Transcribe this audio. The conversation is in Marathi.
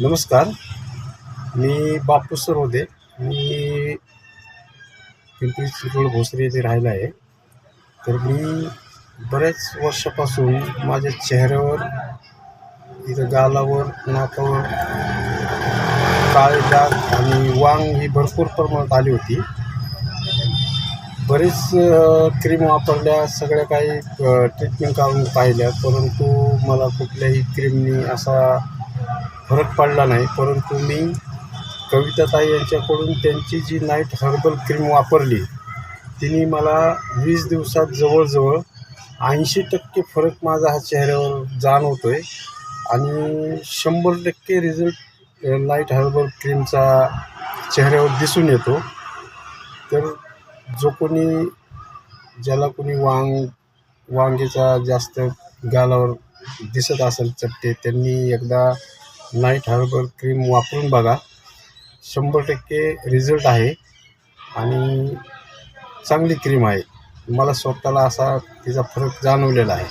नमस्कार. मी बापू सरोदे. मी पिंपरी चिंचवड भोसरी येथे राहिला आहे. तर मी बऱ्याच वर्षापासून माझ्या चेहऱ्यावर, इथं गालावर, नाकावर काळे डाग आणि वांग ही भरपूर प्रमाणात आली होती. बरेच क्रीम वापरल्या, सगळ्या काही ट्रीटमेंट काढून पाहिल्या, परंतु मला कुठल्याही क्रीमनी असा फरक पडला नाही. परंतु मी कविताताई यांच्याकडून त्यांची जी नाईट हर्बल क्रीम वापरली, तिने मला 20 दिवसात जवळजवळ 80% फरक माझा हा चेहऱ्यावर जाणवतो आहे. आणि 100% रिझल्ट नाईट हर्बल क्रीमचा चेहऱ्यावर दिसून येतो. तर ज्याला कोणी वांगेचा जास्त गालावर दिसत असेल चट्टे, त्यांनी एकदा नाईट हर्बल क्रीम वापरून बघा. 100% रिझल्ट आहे आणि चांगली क्रीम आहे. मला स्वतःला असा तिचा फरक जाणवलेला आहे.